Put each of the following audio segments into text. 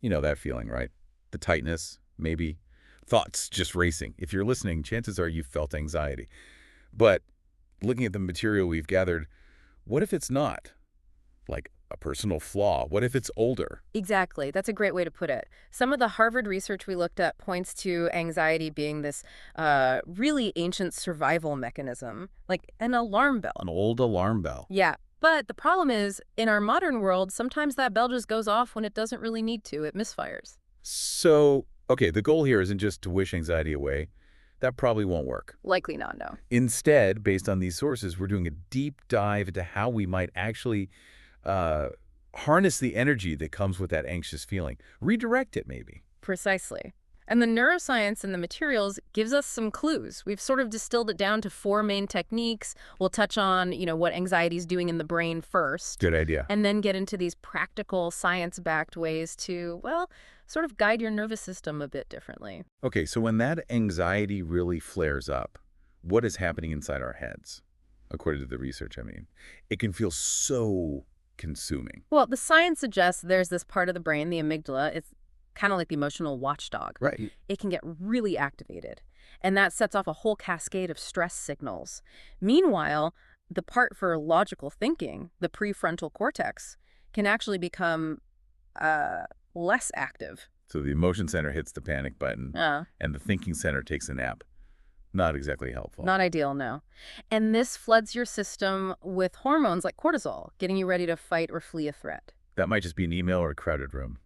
You know that feeling, right? The tightness, maybe. Thoughts just racing. If you're listening, chances are you felt anxiety. But looking at the material we've gathered, what if it's not? Like a personal flaw? What if it's older? Exactly. That's a great way to put it. Some of the Harvard research we looked at points to anxiety being this really ancient survival mechanism, like an alarm bell. An old alarm bell. Yeah. But the problem is, in our modern world, sometimes that bell just goes off when it doesn't really need to. It misfires. So, okay, the goal here isn't just to wish anxiety away. That probably won't work. Likely not, no. Instead, based on these sources, we're doing a deep dive into how we might actually uh, harness the energy that comes with that anxious feeling. Redirect it, maybe. Precisely. And the neuroscience and the materials gives us some clues. We've sort of distilled it down to 4 main techniques. We'll touch on, what anxiety is doing in the brain first. Good idea. And then get into these practical, science-backed ways to, well, sort of guide your nervous system a bit differently. Okay, so when that anxiety really flares up, what is happening inside our heads? According to the research, I mean. It can feel so consuming. Well, the science suggests there's this part of the brain, the amygdala. It's kind of like the emotional watchdog. Right. It can get really activated, and that sets off a whole cascade of stress signals. Meanwhile, the part for logical thinking, the prefrontal cortex, can actually become less active. So the emotion center hits the panic button, Uh, and the thinking center takes a nap. Not exactly helpful. Not ideal, no. And this floods your system with hormones like cortisol, getting you ready to fight or flee a threat. That might just be an email or a crowded room,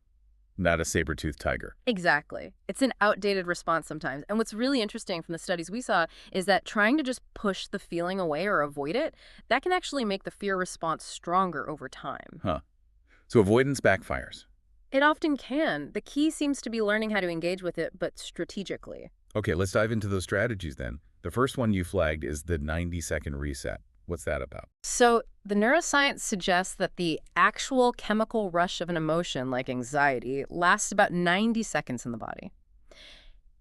not a saber-toothed tiger. Exactly. It's an outdated response sometimes. And what's really interesting from the studies we saw is that trying to just push the feeling away or avoid it, that can actually make the fear response stronger over time. Huh. So avoidance backfires. It often can. The key seems to be learning how to engage with it, but strategically. Okay, let's dive into those strategies then. The first one you flagged is the 90-second reset. What's that about? So the neuroscience suggests that the actual chemical rush of an emotion like anxiety lasts about 90 seconds in the body.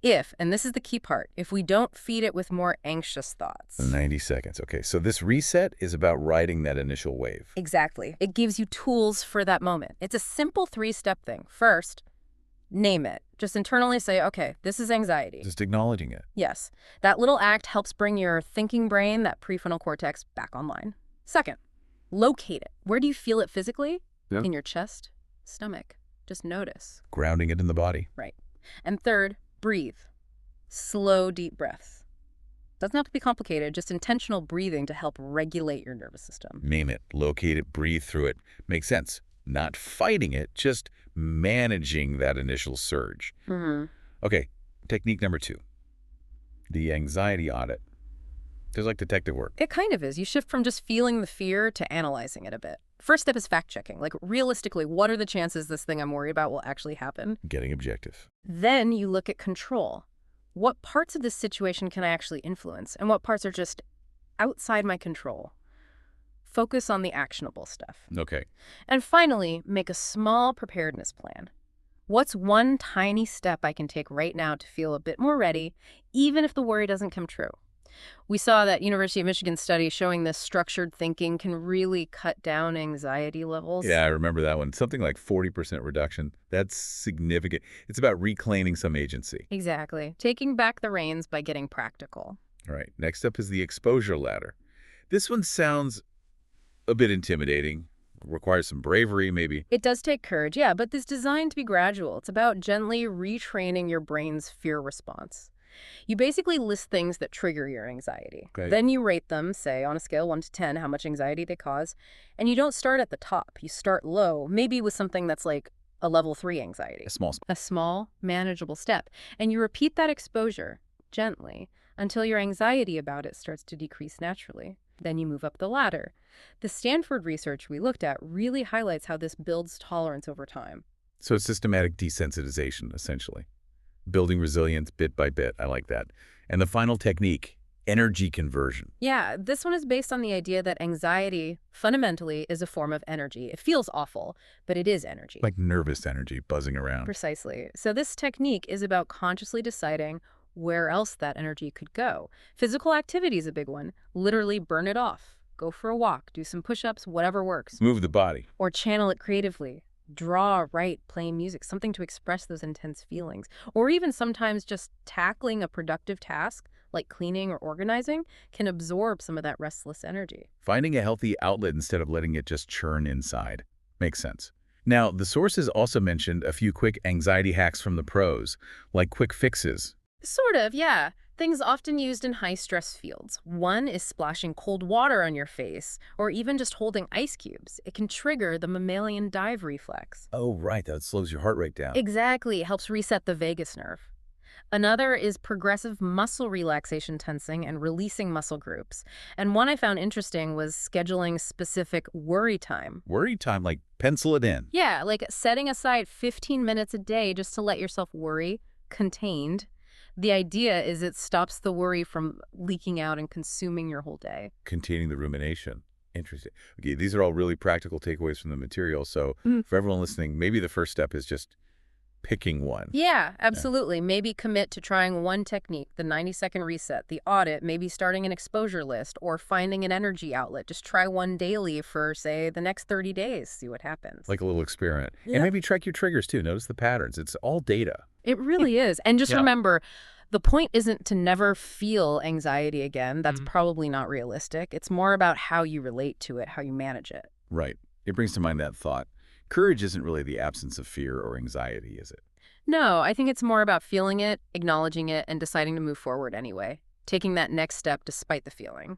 If, and this is the key part, if we don't feed it with more anxious thoughts. 90 seconds. Okay, so this reset is about riding that initial wave. Exactly. It gives you tools for that moment. It's a simple 3-step thing. First, name it. Just internally say, okay, this is anxiety. Just acknowledging it. Yes. That little act helps bring your thinking brain, that prefrontal cortex, back online. Second, locate it. Where do you feel it physically? Yeah. In your chest, stomach. Just notice. Grounding it in the body. Right. And third, breathe. Slow, deep breaths. Doesn't have to be complicated, just intentional breathing to help regulate your nervous system. Name it, locate it, breathe through it. Makes sense. Not fighting it, just managing that initial surge. Okay, technique number 2. The anxiety audit. There's like detective work. It kind of is. You shift from just feeling the fear to analyzing it a bit. First step is fact-checking. Like, realistically, what are the chances this thing I'm worried about will actually happen? Getting objective. Then you look at control. What parts of this situation can I actually influence, and what parts are just outside my control? Focus on the actionable stuff. Okay. And finally, make a small preparedness plan. What's one tiny step I can take right now to feel a bit more ready, even if the worry doesn't come true? We saw that University of Michigan study showing this structured thinking can really cut down anxiety levels. Yeah, I remember that one. Something like 40% reduction. That's significant. It's about reclaiming some agency. Exactly. Taking back the reins by getting practical. All right. Next up is the exposure ladder. This one sounds a bit intimidating. Requires some bravery, maybe. It does take courage, yeah, but it's designed to be gradual. It's about gently retraining your brain's fear response. You basically list things that trigger your anxiety. Okay. Then you rate them, say, on a scale 1 to 10, how much anxiety they cause. And you don't start at the top. You start low, maybe with something that's like a level 3 anxiety. A small, manageable step. And you repeat that exposure gently until your anxiety about it starts to decrease naturally. Then you move up the ladder. The Stanford research we looked at really highlights how this builds tolerance over time. So systematic desensitization, essentially. Building resilience bit by bit. I like that. And the final technique, energy conversion. Yeah, this one is based on the idea that anxiety, fundamentally, is a form of energy. It feels awful, but it is energy. Like nervous energy buzzing around. Precisely. So this technique is about consciously deciding where else that energy could go. Physical activity is a big one. Literally burn it off. Go for a walk, do some push-ups, whatever works. Move the body. Or channel it creatively. Draw, write, play music, something to express those intense feelings. Or even sometimes just tackling a productive task, like cleaning or organizing, can absorb some of that restless energy. Finding a healthy outlet instead of letting it just churn inside. Makes sense. Now, the sources also mentioned a few quick anxiety hacks from the pros, like quick fixes. Sort of, yeah. Things often used in high-stress fields. One is splashing cold water on your face, or even just holding ice cubes. It can trigger the mammalian dive reflex. Oh, right. That slows your heart rate down. Exactly, it helps reset the vagus nerve. Another is progressive muscle relaxation tensing and releasing muscle groups. And one I found interesting was scheduling specific worry time. Worry time, like pencil it in. Yeah, like setting aside 15 minutes a day just to let yourself worry, contained. The idea is it stops the worry from leaking out and consuming your whole day. Containing the rumination. Interesting. Okay, these are all really practical takeaways from the material. So for everyone listening, maybe the first step is just picking one. Yeah, absolutely. Maybe commit to trying one technique, the 90-second reset, the audit, maybe starting an exposure list or finding an energy outlet. Just try one daily for, say, the next 30 days. See what happens. Like a little experiment. Yeah. And maybe track your triggers too. Notice the patterns. It's all data. It really is. And just Yeah. remember, the point isn't to never feel anxiety again. That's probably not realistic. It's more about how you relate to it, how you manage it. Right. It brings to mind that thought. Courage isn't really the absence of fear or anxiety, is it? No, I think it's more about feeling it, acknowledging it, and deciding to move forward anyway. Taking that next step despite the feeling.